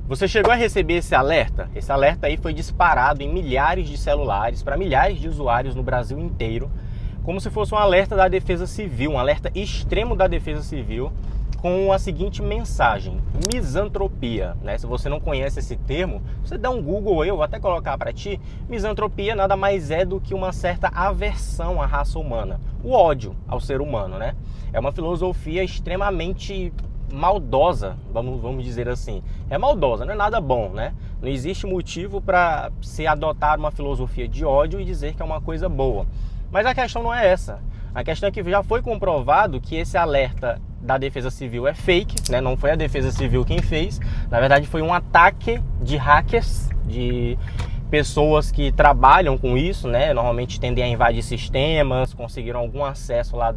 Você chegou a receber esse alerta? Esse alerta aí foi disparado em milhares de celulares para milhares de usuários no Brasil inteiro, como se fosse um alerta da Defesa Civil, um alerta extremo da Defesa Civil, com a seguinte mensagem: misantropia, né? Se você não conhece esse termo, você dá um Google aí, eu vou até colocar para ti. Misantropia nada mais é do que uma certa aversão à raça humana, o ódio ao ser humano, né? É uma filosofia extremamente maldosa, vamos dizer assim. É maldosa, não é nada bom, né? Não existe motivo para se adotar uma filosofia de ódio e dizer que é uma coisa boa. Mas a questão não é essa. A questão é que já foi comprovado que esse alerta da Defesa Civil é fake, né? Não foi a Defesa Civil quem fez. Na verdade, foi um ataque de hackers, de pessoas que trabalham com isso, né? Normalmente tendem a invadir sistemas, conseguiram algum acesso lá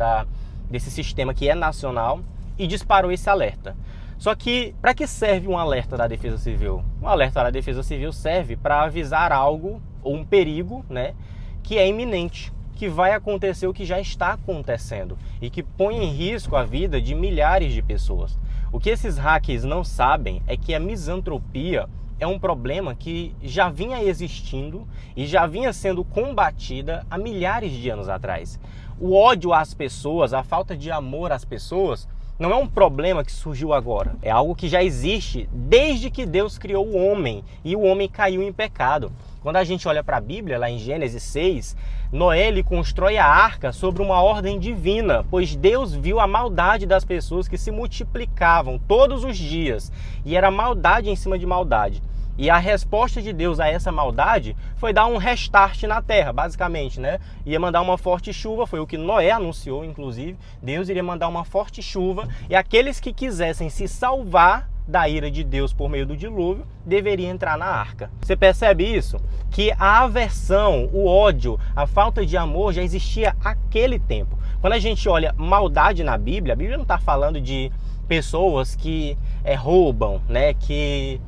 desse sistema que é nacional e disparou esse alerta. Só que, para que serve um alerta da Defesa Civil? Um alerta da Defesa Civil serve para avisar algo, ou um perigo, né, que é iminente, que vai acontecer o que já está acontecendo e que põe em risco a vida de milhares de pessoas. O que esses hackers não sabem é que a misantropia é um problema que já vinha existindo e já vinha sendo combatida há milhares de anos atrás. O ódio às pessoas, a falta de amor às pessoas, não é um problema que surgiu agora. É algo que já existe desde que Deus criou o homem e o homem caiu em pecado. Quando a gente olha para a Bíblia, lá em Gênesis 6, Noé ele constrói a arca sobre uma ordem divina, pois Deus viu a maldade das pessoas que se multiplicavam todos os dias. E era maldade em cima de maldade. E a resposta de Deus a essa maldade foi dar um restart na terra, basicamente, né? Ia mandar uma forte chuva, foi o que Noé anunciou, inclusive. Deus iria mandar uma forte chuva e aqueles que quisessem se salvar da ira de Deus por meio do dilúvio deveriam entrar na arca. Você percebe isso? Que a aversão, o ódio, a falta de amor já existia naquele tempo. Quando a gente olha maldade na Bíblia, a Bíblia não está falando de pessoas que roubam, né? Que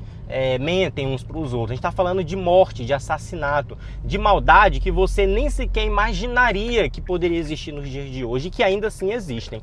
mentem uns para os outros. A gente está falando de morte, de assassinato, de maldade que você nem sequer imaginaria que poderia existir nos dias de hoje e que ainda assim existem.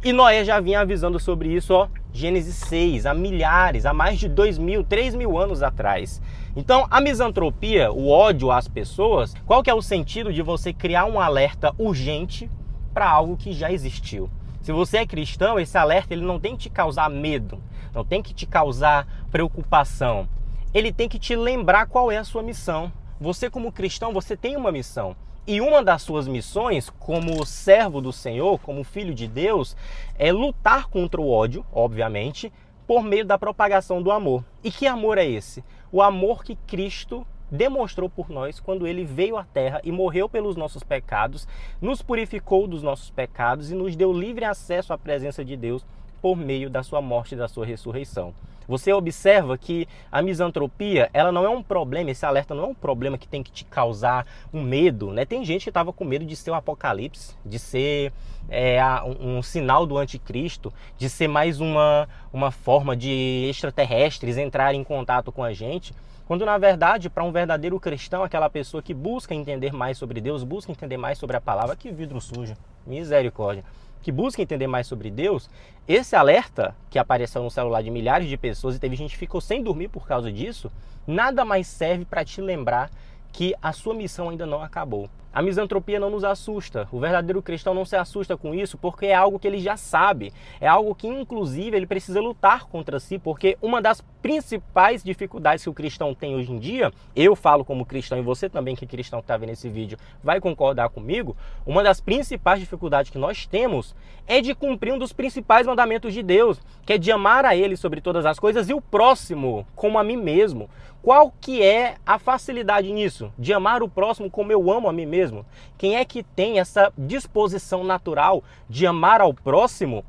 E Noé já vinha avisando sobre isso, ó, Gênesis 6, há milhares, há mais de 2.000, 3.000 anos atrás. Então, a misantropia, o ódio às pessoas, qual que é o sentido de você criar um alerta urgente para algo que já existiu? Se você é cristão, esse alerta ele não tem que te causar medo, não tem que te causar preocupação. Ele tem que te lembrar qual é a sua missão. Você como cristão, você tem uma missão. E uma das suas missões, como servo do Senhor, como filho de Deus, é lutar contra o ódio, obviamente, por meio da propagação do amor. E que amor é esse? O amor que Cristo demonstrou por nós quando ele veio à terra e morreu pelos nossos pecados, nos purificou dos nossos pecados e nos deu livre acesso à presença de Deus por meio da sua morte e da sua ressurreição. Você observa que a misantropia, ela não é um problema, esse alerta não é um problema que tem que te causar um medo, né? Tem gente que estava com medo de ser o apocalipse, de ser um sinal do anticristo, de ser mais uma forma de extraterrestres entrarem em contato com a gente, quando na verdade, para um verdadeiro cristão, aquela pessoa que busca entender mais sobre Deus, busca entender mais sobre a palavra, que vidro sujo, misericórdia, que busca entender mais sobre Deus, esse alerta que apareceu no celular de milhares de pessoas e teve gente que ficou sem dormir por causa disso, nada mais serve para te lembrar que a sua missão ainda não acabou. A misantropia não nos assusta, o verdadeiro cristão não se assusta com isso porque é algo que ele já sabe, é algo que inclusive ele precisa lutar contra si, porque uma das principais dificuldades que o cristão tem hoje em dia, eu falo como cristão e você também que é cristão que está vendo esse vídeo vai concordar comigo, uma das principais dificuldades que nós temos é de cumprir um dos principais mandamentos de Deus, que é de amar a Ele sobre todas as coisas e o próximo como a mim mesmo. Qual que é a facilidade nisso? De amar o próximo como eu amo a mim mesmo? Quem é que tem essa disposição natural de amar ao próximo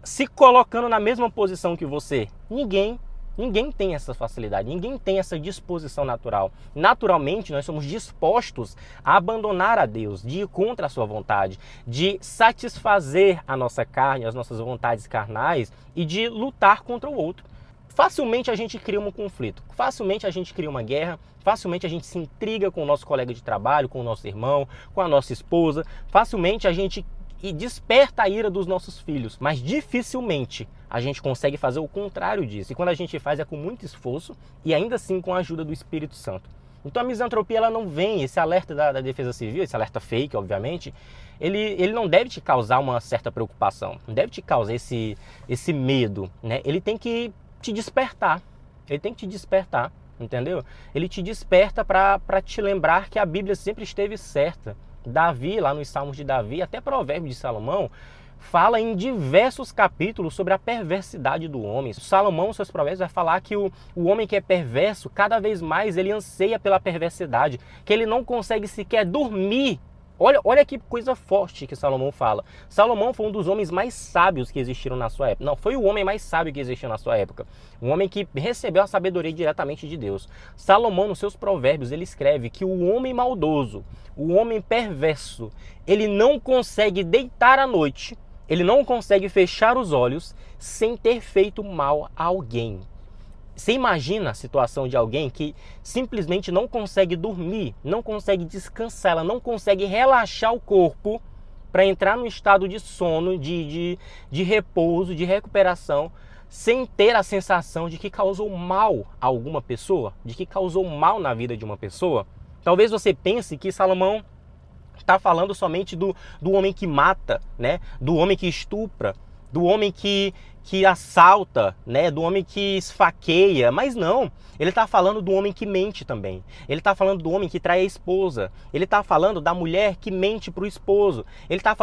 se colocando na mesma posição que você? Ninguém. Ninguém tem essa facilidade, ninguém tem essa disposição natural. Naturalmente, nós somos dispostos a abandonar a Deus, de ir contra a sua vontade, de satisfazer a nossa carne, as nossas vontades carnais e de lutar contra o outro. Facilmente a gente cria um conflito, facilmente a gente cria uma guerra, facilmente a gente se intriga com o nosso colega de trabalho, com o nosso irmão, com a nossa esposa, facilmente a gente e desperta a ira dos nossos filhos, mas dificilmente a gente consegue fazer o contrário disso. E quando a gente faz é com muito esforço e ainda assim com a ajuda do Espírito Santo. Então a misantropia ela não vem, esse alerta da Defesa Civil, esse alerta fake, obviamente, ele não deve te causar uma certa preocupação, não deve te causar esse medo, né? Ele tem que te despertar, ele tem que te despertar, entendeu? Ele te desperta para te lembrar que a Bíblia sempre esteve certa. Davi, lá nos Salmos de Davi, até Provérbios de Salomão, fala em diversos capítulos sobre a perversidade do homem. Salomão, nos seus provérbios, vai falar que o homem que é perverso, cada vez mais ele anseia pela perversidade, que ele não consegue sequer dormir. Olha que coisa forte que Salomão fala. Salomão foi um dos homens mais sábios que existiram na sua época. Não, foi o homem mais sábio que existiu na sua época. Um homem que recebeu a sabedoria diretamente de Deus. Salomão, nos seus provérbios, ele escreve que o homem maldoso, o homem perverso, ele não consegue deitar à noite, ele não consegue fechar os olhos sem ter feito mal a alguém. Você imagina a situação de alguém que simplesmente não consegue dormir, não consegue descansar, ela não consegue relaxar o corpo para entrar num estado de sono, de repouso, de recuperação, sem ter a sensação de que causou mal a alguma pessoa, de que causou mal na vida de uma pessoa? Talvez você pense que Salomão está falando somente do homem que mata, né? Do homem que estupra, do homem que assalta, né? Do homem que esfaqueia, mas não. Ele está falando do homem que mente também. Ele está falando do homem que trai a esposa. Ele está falando da mulher que mente para o esposo. Ele está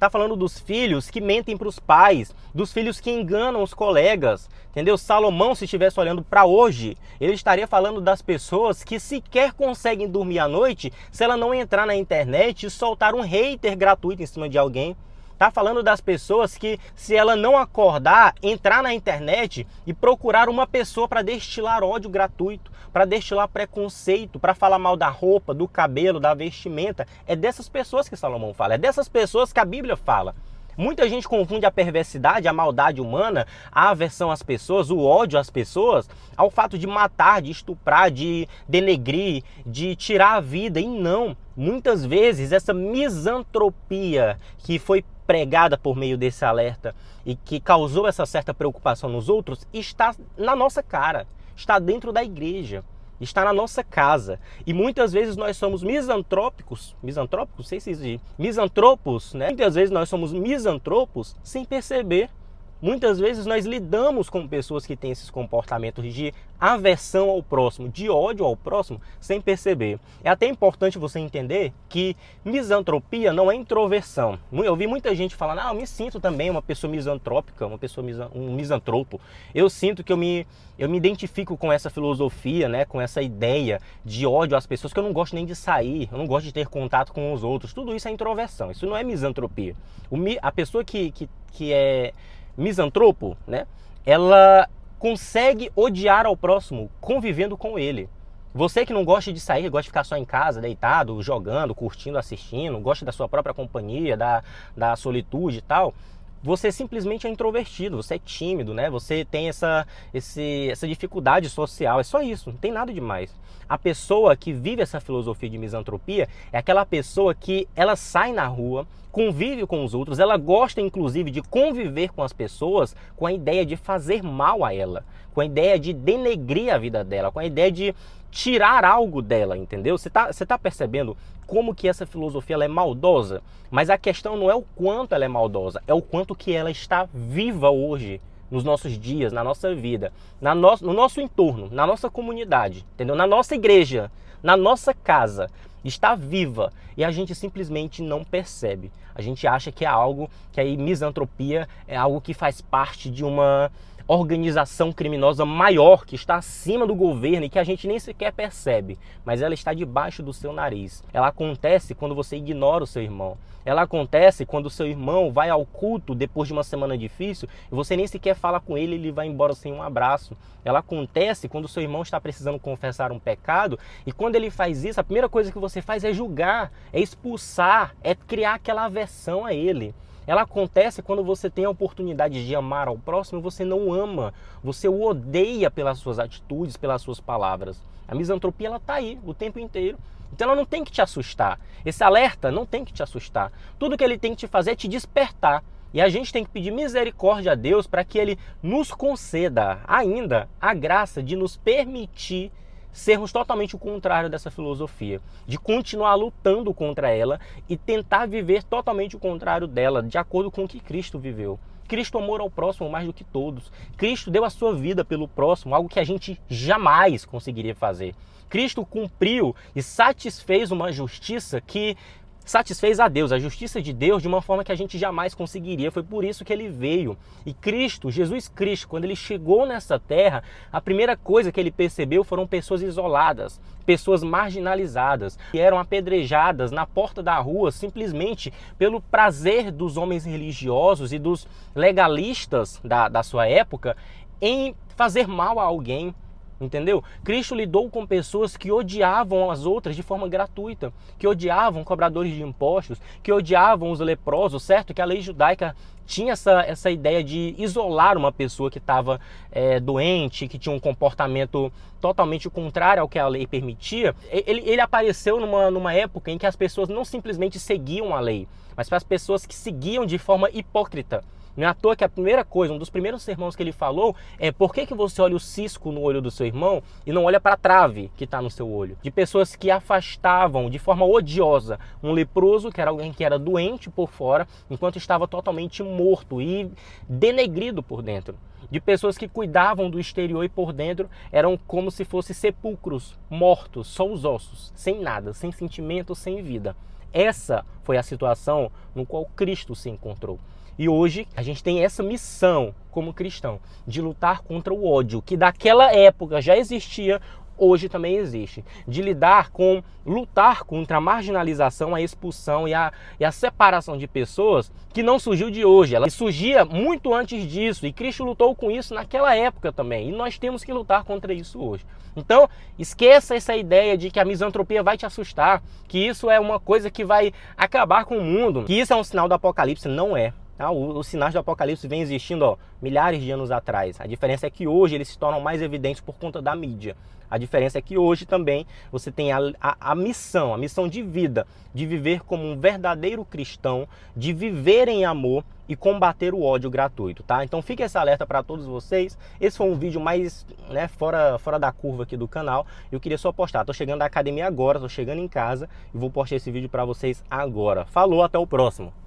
falando dos filhos que mentem para os pais, dos filhos que enganam os colegas. Entendeu? Salomão, se estivesse olhando para hoje, ele estaria falando das pessoas que sequer conseguem dormir à noite se ela não entrar na internet e soltar um hater gratuito em cima de alguém. Tá falando das pessoas que, se ela não acordar, entrar na internet e procurar uma pessoa para destilar ódio gratuito, para destilar preconceito, para falar mal da roupa, do cabelo, da vestimenta. É dessas pessoas que Salomão fala, é dessas pessoas que a Bíblia fala. Muita gente confunde a perversidade, a maldade humana, a aversão às pessoas, o ódio às pessoas, ao fato de matar, de estuprar, de denegrir, de tirar a vida. E não, muitas vezes essa misantropia que foi pregada por meio desse alerta e que causou essa certa preocupação nos outros, está na nossa cara, está dentro da igreja, está na nossa casa. E muitas vezes nós somos misantrópicos, sei se existe, misantropos, né? Muitas vezes nós somos misantropos sem perceber. Muitas vezes nós lidamos com pessoas que têm esses comportamentos de aversão ao próximo, de ódio ao próximo, sem perceber. É até importante você entender que misantropia não é introversão. Eu vi muita gente falando, eu me sinto também uma pessoa misantrópica, um misantropo. Eu sinto que eu me identifico com essa filosofia, né, com essa ideia de ódio às pessoas, que eu não gosto nem de sair, eu não gosto de ter contato com os outros. Tudo isso é introversão, isso não é misantropia. A pessoa que é misantropo, né? Ela consegue odiar ao próximo convivendo com ele. Você que não gosta de sair, gosta de ficar só em casa, deitado, jogando, curtindo, assistindo, gosta da sua própria companhia, da solitude e tal, você simplesmente é introvertido, você é tímido, né? Você tem essa dificuldade social, é só isso, não tem nada demais. A pessoa que vive essa filosofia de misantropia é aquela pessoa que ela sai na rua, convive com os outros, ela gosta inclusive de conviver com as pessoas com a ideia de fazer mal a ela, com a ideia de denegrir a vida dela, com a ideia de tirar algo dela, entendeu? Você tá percebendo como que essa filosofia ela é maldosa? Mas a questão não é o quanto ela é maldosa, é o quanto que ela está viva hoje, nos nossos dias, na nossa vida, no nosso entorno, na nossa comunidade, entendeu? Na nossa igreja, na nossa casa, está viva e a gente simplesmente não percebe. A gente acha que é algo, que a misantropia é algo que faz parte de uma organização criminosa maior que está acima do governo e que a gente nem sequer percebe, mas ela está debaixo do seu nariz. Ela acontece quando você ignora o seu irmão. Ela acontece quando o seu irmão vai ao culto depois de uma semana difícil e você nem sequer fala com ele, ele vai embora sem um abraço. Ela acontece quando o seu irmão está precisando confessar um pecado e quando ele faz isso, a primeira coisa que você faz é julgar, é expulsar, é criar aquela aversão a ele. ela acontece quando você tem a oportunidade de amar ao próximo e você não ama, você o odeia pelas suas atitudes, pelas suas palavras. A misantropia, ela está aí o tempo inteiro. Então ela não tem que te assustar. Esse alerta não tem que te assustar. Tudo que ele tem que te fazer é te despertar. E a gente tem que pedir misericórdia a Deus para que Ele nos conceda ainda a graça de nos permitir sermos totalmente o contrário dessa filosofia, de continuar lutando contra ela e tentar viver totalmente o contrário dela, de acordo com o que Cristo viveu. Cristo amou ao próximo mais do que todos. Cristo deu a sua vida pelo próximo, algo que a gente jamais conseguiria fazer. Cristo cumpriu e satisfez uma justiça que satisfez a Deus, a justiça de Deus, de uma forma que a gente jamais conseguiria. Foi por isso que ele veio. E Cristo, Jesus Cristo, quando ele chegou nessa terra, a primeira coisa que ele percebeu foram pessoas isoladas, pessoas marginalizadas, que eram apedrejadas na porta da rua simplesmente pelo prazer dos homens religiosos e dos legalistas da sua época em fazer mal a alguém. Entendeu? Cristo lidou com pessoas que odiavam as outras de forma gratuita, que odiavam cobradores de impostos, que odiavam os leprosos, certo? Que a lei judaica tinha essa ideia de isolar uma pessoa que estava doente, que tinha um comportamento totalmente contrário ao que a lei permitia. Ele apareceu numa época em que as pessoas não simplesmente seguiam a lei, mas para as pessoas que seguiam de forma hipócrita. Não é à toa que a primeira coisa, um dos primeiros sermões que ele falou é: por que você olha o cisco no olho do seu irmão e não olha para a trave que está no seu olho? De pessoas que afastavam de forma odiosa um leproso, que era alguém que era doente por fora, enquanto estava totalmente morto e denegrido por dentro. De pessoas que cuidavam do exterior e por dentro eram como se fossem sepulcros, mortos, só os ossos, sem nada, sem sentimento, sem vida. Essa foi a situação no qual Cristo se encontrou. E hoje a gente tem essa missão como cristão, de lutar contra o ódio, que daquela época já existia, hoje também existe. De lutar contra a marginalização, a expulsão e a separação de pessoas, que não surgiu de hoje. Ela surgia muito antes disso, e Cristo lutou com isso naquela época também. E nós temos que lutar contra isso hoje. Então, esqueça essa ideia de que a misantropia vai te assustar, que isso é uma coisa que vai acabar com o mundo, que isso é um sinal do Apocalipse. Não é. Os sinais do Apocalipse vêm existindo milhares de anos atrás. A diferença é que hoje eles se tornam mais evidentes por conta da mídia. A diferença é que hoje também você tem a missão de vida, de viver como um verdadeiro cristão, de viver em amor e combater o ódio gratuito, tá? Então fica esse alerta para todos vocês. Esse foi um vídeo mais fora da curva aqui do canal. Eu queria só postar. Tô chegando da academia agora, tô chegando em casa e vou postar esse vídeo para vocês agora. Falou, até o próximo!